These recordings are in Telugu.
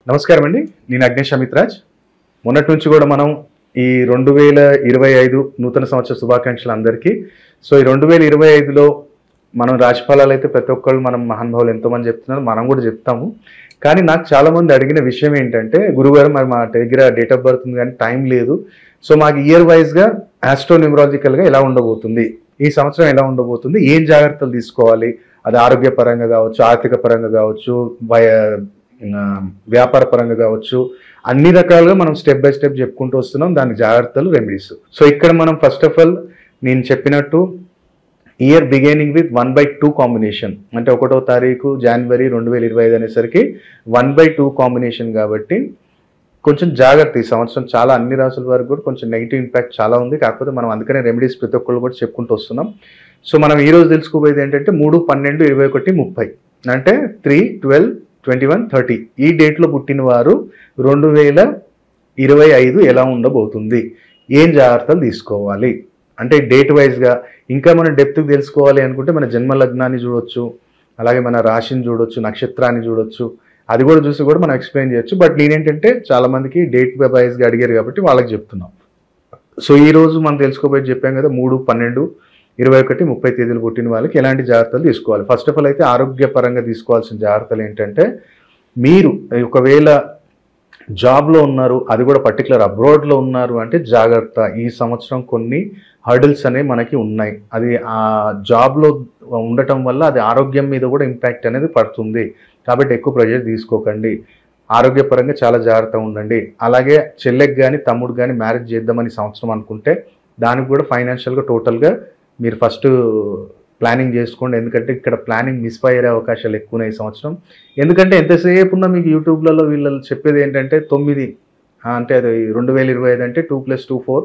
నమస్కారం అండి. నేను అగ్నేష్ అమిత్ రాజ్. మొన్నటి నుంచి కూడా మనం ఈ 2025 నూతన సంవత్సర శుభాకాంక్షలు అందరికీ. సో ఈ 2025లో మనం రాశిఫలాలు అయితే ప్రతి ఒక్కళ్ళు మనం మహానుభావులు ఎంతోమంది చెప్తున్నారు, మనం కూడా చెప్తాము. కానీ నాకు చాలామంది అడిగిన విషయం ఏంటంటే, గురుగారు మరి మా దగ్గర డేట్ ఆఫ్ బర్త్ ఉంది కానీ టైం లేదు. సో మాకు ఇయర్ వైజ్గా ఆస్ట్రోన్యూమరాలజికల్గా ఎలా ఉండబోతుంది, ఈ సంవత్సరం ఎలా ఉండబోతుంది, ఏం జాగ్రత్తలు తీసుకోవాలి, అది ఆరోగ్యపరంగా కావచ్చు, ఆర్థిక పరంగా కావచ్చు, వ్యాపార పరంగా కావచ్చు, అన్ని రకాలుగా మనం స్టెప్ బై స్టెప్ చెప్పుకుంటూ వస్తున్నాం. దాని జాగ్రత్తలు, రెమెడీస్. సో ఇక్కడ మనం ఫస్ట్ ఆఫ్ ఆల్ నేను చెప్పినట్టు ఇయర్ బిగినింగ్ విత్ 1/2 కాంబినేషన్, అంటే 1వ తారీఖు జనవరి 2025 అనేసరికి 1/2 కాంబినేషన్ కాబట్టి కొంచెం జాగ్రత్త. ఈ సంవత్సరం చాలా అన్ని రాసుల వరకు కూడా కొంచెం నెగిటివ్ ఇంపాక్ట్ చాలా ఉంది. కాకపోతే మనం అందుకనే రెమెడీస్ ప్రతి ఒక్కళ్ళు కూడా చెప్పుకుంటూ వస్తున్నాం. సో మనం ఈరోజు తెలుసుకోబోయేది ఏంటంటే 3, 12, 21, 30 అంటే 3, 12, 21, 30 ఈ డేట్లో పుట్టిన వారు 2025 ఎలా ఉండబోతుంది, ఏం జాగ్రత్తలు తీసుకోవాలి అంటే డేట్ వైజ్గా. ఇంకా మనం డెప్త్కి తెలుసుకోవాలి అనుకుంటే మన జన్మ లగ్నాన్ని చూడొచ్చు, అలాగే మన రాశిని చూడొచ్చు, నక్షత్రాన్ని చూడొచ్చు. అది కూడా చూసి కూడా మనం ఎక్స్ప్లెయిన్ చేయొచ్చు. బట్ నేనేంటంటే చాలామందికి డేట్ వైజ్గా అడిగారు కాబట్టి వాళ్ళకి చెప్తున్నాం. సో ఈరోజు మనం తెలుసుకోబోయేది చెప్పాం కదా, 3, 12, 21, 30 తేదీలు పుట్టిన వాళ్ళకి ఎలాంటి జాగ్రత్తలు తీసుకోవాలి. ఫస్ట్ ఆఫ్ ఆల్ అయితే ఆరోగ్యపరంగా తీసుకోవాల్సిన జాగ్రత్తలు ఏంటంటే, మీరు ఒకవేళ జాబ్లో ఉన్నారు, అది కూడా పర్టికులర్ అబ్రాడ్లో ఉన్నారు అంటే జాగ్రత్త. ఈ సంవత్సరం కొన్ని హర్డిల్స్ అనేవి మనకి ఉన్నాయి. అది ఆ జాబ్లో ఉండటం వల్ల అది ఆరోగ్యం మీద కూడా ఇంపాక్ట్ అనేది పడుతుంది. కాబట్టి ఎక్కువ ప్రెషర్ తీసుకోకండి. ఆరోగ్యపరంగా చాలా జాగ్రత్తగా ఉండండి. అలాగే చెల్లెకి కానీ తమ్ముడు కానీ మ్యారేజ్ చేద్దామని సంవత్సరం అనుకుంటే దానికి కూడా ఫైనాన్షియల్గా టోటల్గా మీరు ఫస్ట్ ప్లానింగ్ చేసుకోండి. ఎందుకంటే ఇక్కడ ప్లానింగ్ మిస్ఫైర్ అయ్యే అవకాశాలు ఎక్కువ ఉన్నాయి ఈ సంవత్సరం. ఎందుకంటే ఎంతసేపు ఉన్నా మీకు యూట్యూబ్లలో వీళ్ళు చెప్పేది ఏంటంటే 9 అంటే అది 2025 అంటే 2 + 2 4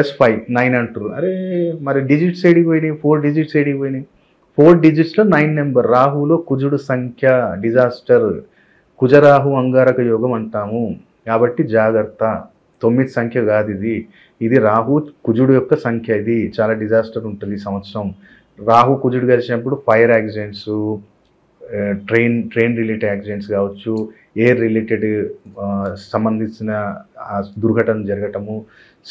+ 5 9 అంటారు. అరే మరి డిజిట్స్ ఏడికి పోయినాయి, 4 డిజిట్స్ ఏడికి పోయినాయి. 4 డిజిట్స్లో 9 నెంబర్. రాహులో కుజుడు సంఖ్య డిజాస్టర్, కుజరాహు అంగారక యోగం అంటాము. కాబట్టి జాగ్రత్త. 9 సంఖ్య కాదు ఇది, ఇది రాహు కుజుడు యొక్క సంఖ్య. ఇది చాలా డిజాస్టర్ ఉంటుంది ఈ సంవత్సరం. రాహు కుజుడు కలిసినప్పుడు fire accidents, train related accidents కావచ్చు, ఎయిర్ రిలేటెడ్ సంబంధించిన దుర్ఘటన జరగటము,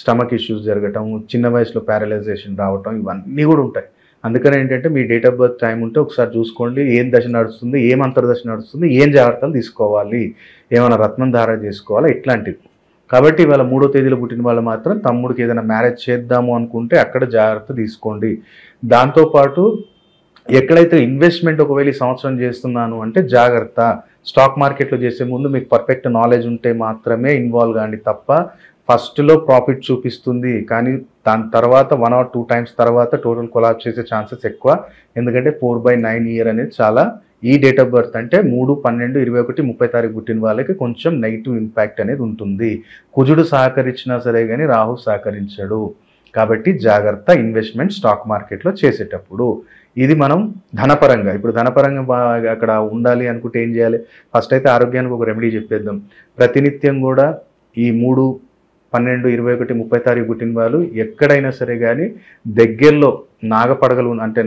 స్టమక్ ఇష్యూస్ జరగటము, చిన్న వయసులో ప్యారలైజేషన్ రావటం, ఇవన్నీ కూడా ఉంటాయి. అందుకని ఏంటంటే మీ డేట్ ఆఫ్ బర్త్ టైం ఉంటే ఒకసారి చూసుకోండి. ఏం దశ నడుస్తుంది, ఏం అంతర్దశ నడుస్తుంది, ఏం జాగ్రత్తలు తీసుకోవాలి, ఏమైనా రత్నం ధారణ చేసుకోవాలా, ఇట్లాంటివి. కాబట్టి ఇవాళ 3వ తేదీలో పుట్టిన వాళ్ళు మాత్రం తమ్ముడికి ఏదైనా మ్యారేజ్ చేద్దాము అనుకుంటే అక్కడ జాగ్రత్త తీసుకోండి. దాంతోపాటు ఎక్కడైతే ఇన్వెస్ట్మెంట్ ఒకవేళ ఈ సంవత్సరం చేస్తున్నాను అంటే జాగ్రత్త. స్టాక్ మార్కెట్లో చేసే ముందు మీకు పర్ఫెక్ట్ నాలెడ్జ్ ఉంటే మాత్రమే ఇన్వాల్వ్ కాండి తప్ప ఫస్ట్లో ప్రాఫిట్ చూపిస్తుంది కానీ దాని తర్వాత 1 or 2 times తర్వాత టోటల్ కొలాప్స్ చేసే ఛాన్సెస్ ఎక్కువ. ఎందుకంటే 4/9 ఇయర్ అనేది చాలా ఈ డేట్ ఆఫ్ బర్త్ అంటే 3, 12, 21, 30 తారీఖు పుట్టిన వాళ్ళకి కొంచెం నెగిటివ్ ఇంపాక్ట్ అనేది ఉంటుంది. కుజుడు సహకరించినా సరే కానీ రాహు సహకరించడు. కాబట్టి జాగ్రత్త ఇన్వెస్ట్మెంట్ స్టాక్ మార్కెట్లో చేసేటప్పుడు. ఇది మనం ధనపరంగా. ఇప్పుడు ధనపరంగా అక్కడ ఉండాలి అనుకుంటే ఏం చేయాలి? ఫస్ట్ అయితే ఆరోగ్యానికి ఒక రెమెడీ చెప్పేద్దాం. ప్రతినిత్యం కూడా ఈ 3, 12, 21, 30 తారీఖు పుట్టిన వాళ్ళు ఎక్కడైనా సరే కానీ దగ్గరలో నాగపడగలు అంటే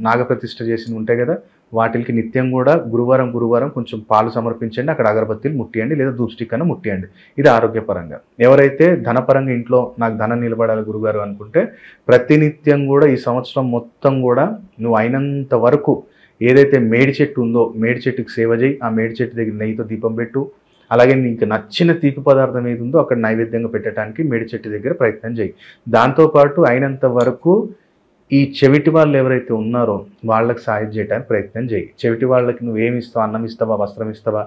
నాగప్రతిష్ఠ చేసి ఉంటాయి కదా, వాటికి నిత్యం కూడా గురువారం కొంచెం పాలు సమర్పించండి. అక్కడ అగరబత్తీలు ముట్టియండి, లేదా ధూప్ స్టిక్ అన్న ముట్టియండి. ఇది ఆరోగ్యపరంగా. ఎవరైతే ధనపరంగా ఇంట్లో నాకు ధనం నిలబడాలి గురుగారు అనుకుంటే ప్రతినిత్యం కూడా ఈ సంవత్సరం మొత్తం కూడా నువ్వు అయినంత వరకు ఏదైతే మేడి చెట్టు ఉందో మేడి చెట్టుకి సేవ చేయి. ఆ మేడి చెట్టు దగ్గర నెయ్యితో దీపం పెట్టు. అలాగే నీకు నచ్చిన తీపి పదార్థం ఏది ఉందో అక్కడ నైవేద్యంగా పెట్టడానికి మేడి చెట్టు దగ్గర ప్రయత్నం చేయి. దాంతోపాటు అయినంత వరకు ఈ చెవిటి వాళ్ళు ఎవరైతే ఉన్నారో వాళ్ళకి సాయం చేయడానికి ప్రయత్నం చేయి. చెవిటి వాళ్ళకి నువ్వు ఏమి ఇస్తావా, అన్నం ఇస్తావా, వస్త్రం ఇస్తావా,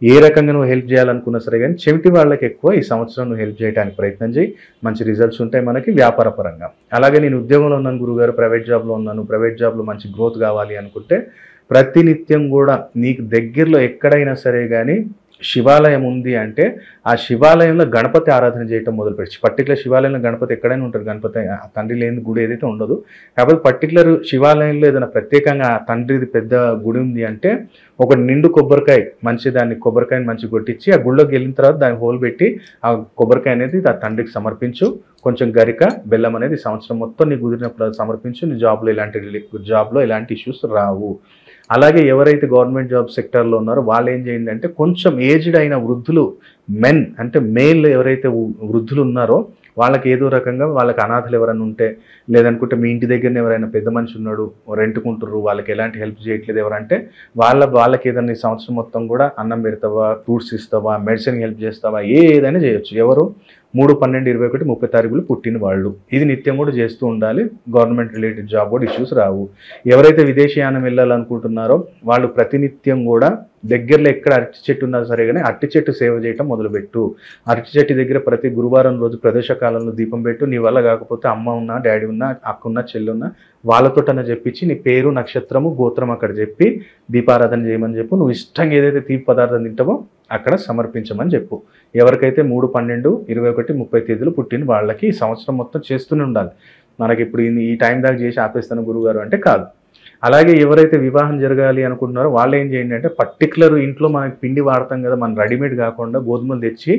ఏ రకంగా నువ్వు హెల్ప్ చేయాలనుకున్నా సరే కానీ చెవిటి వాళ్ళకి ఎక్కువ ఈ సంవత్సరం నువ్వు హెల్ప్ చేయడానికి ప్రయత్నం చేయి. మంచి రిజల్ట్స్ ఉంటాయి మనకి వ్యాపార పరంగా. అలాగే నేను ఉద్యోగంలో ఉన్నాను గురుగారు, ప్రైవేట్ జాబ్లో ఉన్నాను, ప్రైవేట్ జాబ్లో మంచి గ్రోత్ కావాలి అనుకుంటే ప్రతినిత్యం కూడా నీకు దగ్గరలో ఎక్కడైనా సరే కానీ శివాలయం ఉంది అంటే ఆ శివాలయంలో గణపతి ఆరాధన చేయటం మొదలుపెట్టి, పర్టికులర్ శివాలయంలో గణపతి ఎక్కడైనా ఉంటారు. గణపతి తండ్రి లేని గుడి ఏదైతే ఉండదు. కాబట్టి పర్టికులర్ శివాలయంలో ఏదైనా ప్రత్యేకంగా తండ్రిది పెద్ద గుడి ఉంది అంటే ఒక నిండు కొబ్బరికాయ దాన్ని కొబ్బరికాయని మంచి కొట్టించి ఆ గుళ్ళోకి వెళ్ళిన తర్వాత దాన్ని హోల్ పెట్టి ఆ కొబ్బరికాయ అనేది ఆ తండ్రికి సమర్పించు. కొంచెం గరిక బెల్లం అనేది సంవత్సరం మొత్తం నీ కుదిరినప్పుడు సమర్పించు. నీ జాబ్లో ఎలాంటి ఇష్యూస్ రావు. అలాగే ఎవరైతే గవర్నమెంట్ జాబ్ సెక్టర్లో ఉన్నారో వాళ్ళు ఏం చేయండి అంటే కొంచెం ఏజ్డ్ అయిన వృద్ధులు, మెన్ అంటే మేల్ ఎవరైతే వృద్ధులు ఉన్నారో వాళ్ళకి ఏదో రకంగా వాళ్ళకి అనాథలు ఎవరైనా ఉంటే, లేదనుకుంటే మీ ఇంటి దగ్గరనే ఎవరైనా పెద్ద మనిషి ఉన్నాడు, రెంట్కుంటారు, వాళ్ళకి ఎలాంటి హెల్ప్ చేయట్లేదు ఎవరంటే వాళ్ళకి ఏదైనా ఈ సంవత్సరం మొత్తం కూడా అన్నం పెడతావా, ఫ్రూట్స్ ఇస్తావా, మెడిసిన్ హెల్ప్ చేస్తావా, ఏదైనా చేయొచ్చు. ఎవరు 3/12/21 30 తారీఖులు పుట్టిన వాళ్ళు. ఇది నిత్యం కూడా చేస్తూ ఉండాలి. గవర్నమెంట్ రిలేటెడ్ జాబ్ కూడా ఇష్యూస్ రావు. ఎవరైతే విదేశీయానం వెళ్ళాలనుకుంటున్నారో వాళ్ళు ప్రతినిత్యం కూడా దగ్గరలో ఎక్కడ అరటి చెట్టు ఉన్నా సరే కానీ అరటి చెట్టు సేవ చేయటం మొదలుపెట్టు. అరటి చెట్టు దగ్గర ప్రతి గురువారం రోజు ప్రదోషకాలంలో దీపం పెట్టు. నీ వల్ల కాకపోతే అమ్మ ఉన్నా, డాడీ ఉన్నా, అక్క ఉన్నా, చెల్లి ఉన్నా వాళ్ళతోటన్నా చెప్పించి నీ పేరు, నక్షత్రము, గోత్రం అక్కడ చెప్పి దీపారాధన చేయమని చెప్పు. నువ్వు ఇష్టంగా ఏదైతే తీపి పదార్థం తింటావో అక్కడ సమర్పించమని చెప్పు. ఎవరికైతే 3/12/21 30 తేదీలు పుట్టిన వాళ్ళకి ఈ సంవత్సరం మొత్తం చేస్తూనే ఉండాలి. మనకి ఇప్పుడు ఈ టైం దాకా చేసి ఆపేస్తాను గురుగారు అంటే కాదు. అలాగే ఎవరైతే వివాహం జరగాలి అనుకుంటున్నారో వాళ్ళు ఏం చేయండి అంటే పర్టికులర్ ఇంట్లో మనకి పిండి వాడతాం కదా, మనం రెడీమేడ్ కాకుండా గోధుమలు తెచ్చి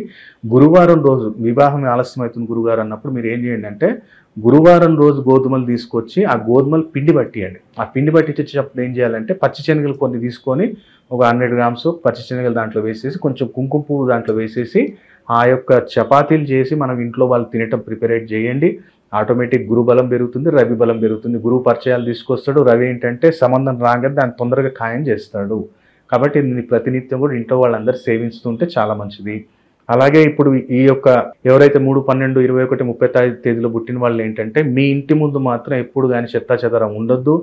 గురువారం రోజు వివాహం ఆలస్యం అవుతుంది గురుగారు అన్నప్పుడు మీరు ఏం చేయండి అంటే గురువారం రోజు గోధుమలు తీసుకొచ్చి ఆ గోధుమలు పిండి పట్టియండి. ఆ పిండి పట్టించేటప్పుడు ఏం చేయాలంటే పచ్చి శనగలు కొన్ని తీసుకొని ఒక 100 గ్రామ్స్ పచ్చి శనగలు దాంట్లో వేసేసి కొంచెం కుంకుమ పువ్వు దాంట్లో వేసేసి ఆ యొక్క చపాతీలు చేసి మనం ఇంట్లో వాళ్ళు తినటం ప్రిపరేట్ చేయండి. ఆటోమేటిక్ గురు బలం పెరుగుతుంది, రవి బలం పెరుగుతుంది. గురువు పరిచయాలు తీసుకొస్తాడు, రవి ఏంటంటే సంబంధం రాగానే దాన్ని తొందరగా ఖాయం చేస్తాడు. కాబట్టి ప్రతినిత్యం కూడా ఇంట్లో వాళ్ళందరూ సేవిస్తుంటే చాలా మంచిది. అలాగే ఇప్పుడు ఈ యొక్క ఎవరైతే 3/12/21 30 తేదీలో పుట్టిన వాళ్ళు ఏంటంటే మీ ఇంటి ముందు మాత్రం ఎప్పుడు కానీ చెత్తా చెదారం ఉండొద్దు.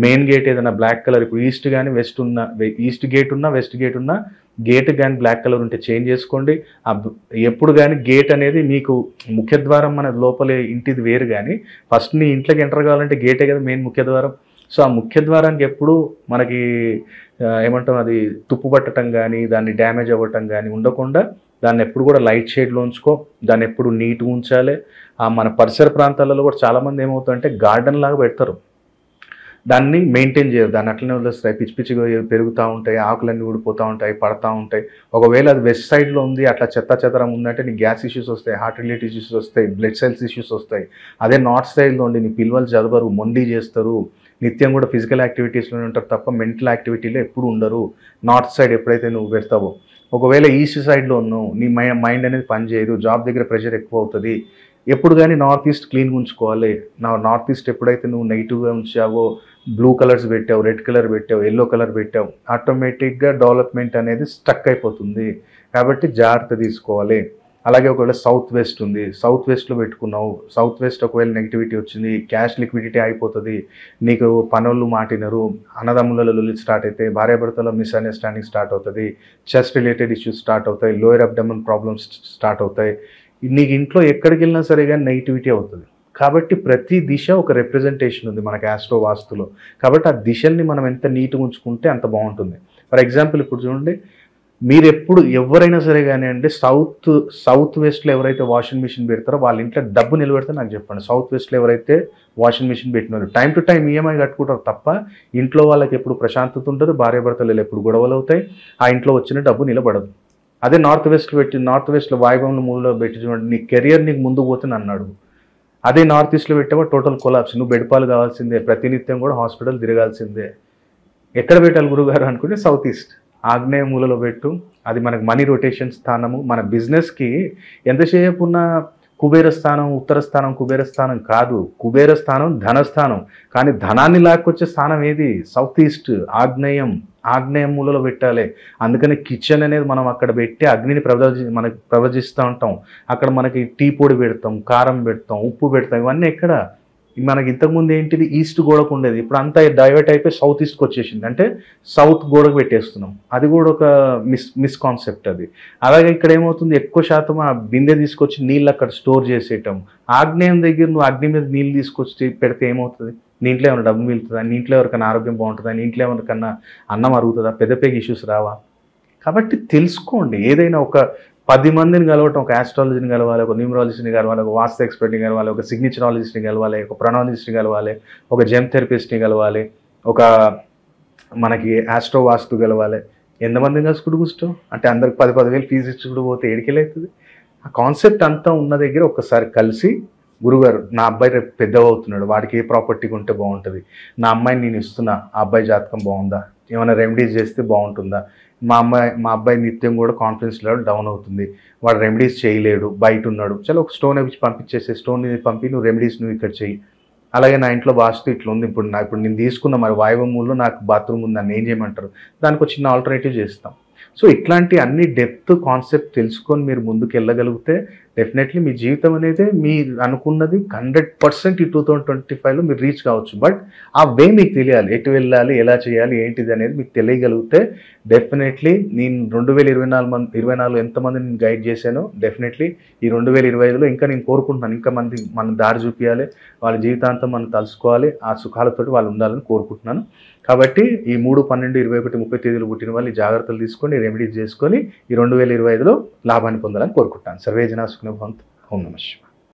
మెయిన్ గేట్ ఏదైనా బ్లాక్ కలర్, ఇప్పుడు ఈస్ట్ కానీ వెస్ట్ ఉన్న, ఈస్ట్ గేట్ ఉన్నా వెస్ట్ గేట్ ఉన్నా గేట్ కానీ బ్లాక్ కలర్ ఉంటే చేంజ్ చేసుకోండి. ఎప్పుడు కానీ గేట్ అనేది మీకు ముఖ్యద్వారం మన లోపలే ఇంటిది వేరు, కానీ ఫస్ట్ నీ ఇంట్లోకి ఎంటర్ కావాలంటే గేటే కదా మెయిన్ ముఖ్యద్వారం. సో ఆ ముఖ్యద్వారానికి ఎప్పుడు మనకి ఏమంటాం అది తుప్పు పట్టడం కానీ దాన్ని డ్యామేజ్ అవ్వటం కానీ ఉండకుండా దాన్ని ఎప్పుడు కూడా లైట్ షేడ్లో ఉంచుకో. దాన్ని ఎప్పుడు నీట్గా ఉంచాలి. మన పరిసర ప్రాంతాలలో కూడా చాలామంది ఏమవుతుందంటే గార్డెన్ లాగా పెడతారు, దాన్ని మెయింటైన్ చేయరు, దాన్ని అట్లనే వదిలేస్తాయి. పిచ్చి పిచ్చిగా పెరుగుతూ ఉంటాయి, ఆకులన్నీ ఊడిపోతూ ఉంటాయి, పడతా ఉంటాయి. ఒకవేళ అది వెస్ట్ సైడ్లో ఉంది, అట్లా చెత్త చెదరం ఉందంటే నీ గ్యాస్ ఇష్యూస్ వస్తాయి, హార్ట్ రిలేటెడ్ ఇష్యూస్ వస్తాయి, బ్లడ్ సెల్స్ ఇష్యూస్ వస్తాయి. అదే నార్త్ సైడ్లో ఉండి నీ పిల్లలు చదవరు, మొండి చేస్తారు, నిత్యం కూడా ఫిజికల్ యాక్టివిటీస్లోనే ఉంటారు తప్ప మెంటల్ యాక్టివిటీలో ఎప్పుడు ఉండరు. నార్త్ సైడ్ ఎప్పుడైతే నువ్వు పెడతావో, ఒకవేళ ఈస్ట్ సైడ్లో ఉన్నావు, నీ మైండ్ అనేది పనిచేయదు, జాబ్ దగ్గర ప్రెషర్ ఎక్కువ అవుతుంది. ఎప్పుడు కానీ నార్త్ ఈస్ట్ క్లీన్గా ఉంచుకోవాలి. నార్త్ ఈస్ట్ ఎప్పుడైతే నువ్వు నెగిటివ్గా ఉంచావో, బ్లూ కలర్స్ పెట్టావు, రెడ్ కలర్ పెట్టావు, ఎల్లో కలర్ పెట్టావు, ఆటోమేటిక్గా డెవలప్మెంట్ అనేది స్టక్ అయిపోతుంది. కాబట్టి జాగ్రత్త తీసుకోవాలి. అలాగే ఒకవేళ సౌత్ వెస్ట్ ఉంది, సౌత్ వెస్ట్లో పెట్టుకున్నావు, సౌత్ వెస్ట్ ఒకవేళ నెగిటివిటీ వచ్చింది, క్యాష్ లిక్విడిటీ అయిపోతుంది, నీకు పనులు మాటినరు, అన్నదమ్ములలో స్టార్ట్ అవుతాయి, భార్యాభర్తలో మిస్అండర్స్టాండింగ్ స్టార్ట్ అవుతుంది, చెస్ట్ రిలేటెడ్ ఇష్యూస్ స్టార్ట్ అవుతాయి, లోయర్ అబ్డమన్ ప్రాబ్లమ్స్ స్టార్ట్ అవుతాయి. నీకు ఇంట్లో ఎక్కడికి వెళ్ళినా సరే కానీ నెగిటివిటీ అవుతుంది. కాబట్టి ప్రతి దిశ ఒక రిప్రజెంటేషన్ ఉంది మనకి ఆస్ట్రో వాస్తులో. కాబట్టి ఆ దిశల్ని మనం ఎంత నీట్గా ఉంచుకుంటే అంత బాగుంటుంది. ఫర్ ఎగ్జాంపుల్ ఇప్పుడు చూడండి, మీరు ఎప్పుడు ఎవరైనా సరే కానీ అంటే సౌత్ వెస్ట్లో ఎవరైతే వాషింగ్ మిషన్ పెడతారో వాళ్ళ ఇంట్లో డబ్బు నిలబెడితే నాకు చెప్పండి. సౌత్ వెస్ట్లో ఎవరైతే వాషింగ్ మిషన్ పెట్టినారు టైం టు టైం ఈఎంఐ కట్టుకుంటారు తప్ప ఇంట్లో వాళ్ళకి ఎప్పుడు ప్రశాంతత ఉంటుంది, భార్యాభర్తలు ఎప్పుడు గొడవలు అవుతాయి, ఆ ఇంట్లో వచ్చిన డబ్బు నిలబడదు. అదే నార్త్ వెస్ట్లో వాయువ్యంలో మూలలో పెట్టి చూడండి, నీ కెరియర్ నీకు ముందుకు పోతుంది అన్నాడు. అదే నార్త్ ఈస్ట్లో పెట్టావో టోటల్ కొలాప్స్, నువ్వు బెడ్పాలు కావాల్సిందే, ప్రతినిత్యం కూడా హాస్పిటల్ తిరగాల్సిందే. ఎక్కడ పెట్టాలి గురుగారు అనుకుంటే సౌత్ ఈస్ట్ ఆగ్నేయ మూలలో పెట్టు. అది మనకు మనీ రొటేషన్ స్థానము. మన బిజినెస్కి ఎంతసేపు ఉన్న కుబేర స్థానం, ఉత్తర స్థానం కుబేర స్థానం కాదు, కుబేర స్థానం ధనస్థానం. కానీ ధనాన్ని లాక్కొచ్చే స్థానం ఏది? సౌత్ ఈస్ట్, ఆగ్నేయ మూలలో పెట్టాలి. అందుకని కిచెన్ అనేది మనం అక్కడ పెట్టి అగ్నిని మనకి ప్రవచిస్తూ ఉంటాం. అక్కడ మనకి టీ పొడి పెడతాం, కారం పెడతాం, ఉప్పు పెడతాం. ఇవన్నీ ఎక్కడ మనకి ఇంతకుముందు ఏంటిది ఈస్ట్ గోడకు ఉండేది, ఇప్పుడు అంతా డైవర్ట్ అయిపోయి సౌత్ ఈస్ట్కి వచ్చేసింది. అంటే సౌత్ గోడకు పెట్టేస్తున్నాం. అది కూడా ఒక మిస్కాన్సెప్ట్ అది. అలాగే ఇక్కడ ఏమవుతుంది, ఎక్కువ శాతం ఆ బిందె తీసుకొచ్చి నీళ్ళు అక్కడ స్టోర్ చేసేయటం. ఆగ్నేయం దగ్గర నువ్వు అగ్ని మీద నీళ్ళు తీసుకొచ్చి పెడితే ఏమవుతుంది? నీ ఇంట్లో ఏమైనా డబ్బు మిగులుతుందా? నీ ఇంట్లో ఎవరికైనా ఆరోగ్యం బాగుంటుందా? నీ ఇంట్లో ఎవరికన్నా అన్నం అరుగుతుందా? పెద్ద ఇష్యూస్ రావా? కాబట్టి తెలుసుకోండి. ఏదైనా ఒక 10 మందిని కలవటం, ఒక ఆస్ట్రాలజీని కలవాలి, ఒక న్యూమరాలజిస్ట్ని కలవాలి, ఒక వాస్తు ఎక్స్పర్ట్ని కలవాలి, ఒక సిగ్నేచరాలజిస్ట్ని కలవాలి, ఒక ప్రొనాలజిస్ట్ని కలవాలి, ఒక జెమ్ థెరపిస్ట్ని కలవాలి, ఒక మనకి ఆస్ట్రో వాస్తు కలవాలి. ఎంతమందిని కలుసుకుంటూ కూర్చో అంటే అందరికి 10,000 ఫీజు ఇచ్చుకుంటూ పోతే ఏడికెళ్ళవుతుంది? ఆ కాన్సెప్ట్ అంతా ఉన్న దగ్గర ఒక్కసారి కలిసి, గురుగారు నా అబ్బాయి రేపు పెద్దగా అవుతున్నాడు, వాడికి ఏ ప్రాపర్టీ ఉంటే బాగుంటుంది, నా అమ్మాయిని నేను ఇస్తున్నా, ఆ అబ్బాయి జాతకం బాగుందా, ఏమైనా రెమెడీస్ చేస్తే బాగుంటుందా, మా అబ్బాయి నిత్యం కూడా కాన్ఫిడెన్స్ లెవెల్ డౌన్ అవుతుంది, వాడు రెమెడీస్ చేయలేడు, బయట ఉన్నాడు, చలో ఒక స్టోన్ వేసి పంపించేసే, స్టోన్ పంపి నువ్వు రెమెడీస్ నువ్వు ఇక్కడ చెయ్యి. అలాగే నా ఇంట్లో వాస్తు ఇట్లా ఉంది, ఇప్పుడు నేను తీసుకున్న మరి వాయువములో నాకు బాత్రూమ్ ఉంది, నన్ను ఏం చేయమంటారు, దానికి ఒక చిన్న ఆల్టర్నేటివ్ చేస్తాం. సో ఇట్లాంటి అన్ని డెప్త్ కాన్సెప్ట్ తెలుసుకొని మీరు ముందుకు వెళ్ళగలిగితే డెఫినెట్లీ మీ జీవితం అనేది మీరు అనుకున్నది 100% ఈ 2025లో మీరు రీచ్ కావచ్చు. బట్ ఆ వే మీకు తెలియాలి, ఎటు వెళ్ళాలి, ఎలా చేయాలి, ఏంటిది అనేది మీకు తెలియగలిగితే డెఫినెట్లీ నేను 2024 ఎంతమంది నేను గైడ్ చేశానో డెఫినెట్లీ ఈ 2025లో ఇంకా నేను కోరుకుంటున్నాను, ఇంకా మన దారి చూపించాలి, వాళ్ళ జీవితాంతం మనం తలుసుకోవాలి, ఆ సుఖాలతోటి వాళ్ళు ఉండాలని కోరుకుంటున్నాను. కాబట్టి ఈ 3, 12, 21, 30 తేదీలు పుట్టిన వాళ్ళు ఈ జాగ్రత్తలు తీసుకొని రెమెడీస్ చేసుకొని ఈ 2025లో లాభాన్ని పొందాలని కోరుకుంటాను. సర్వే జనా సుఖినో భవంతు. ఓం నమః శివాయ.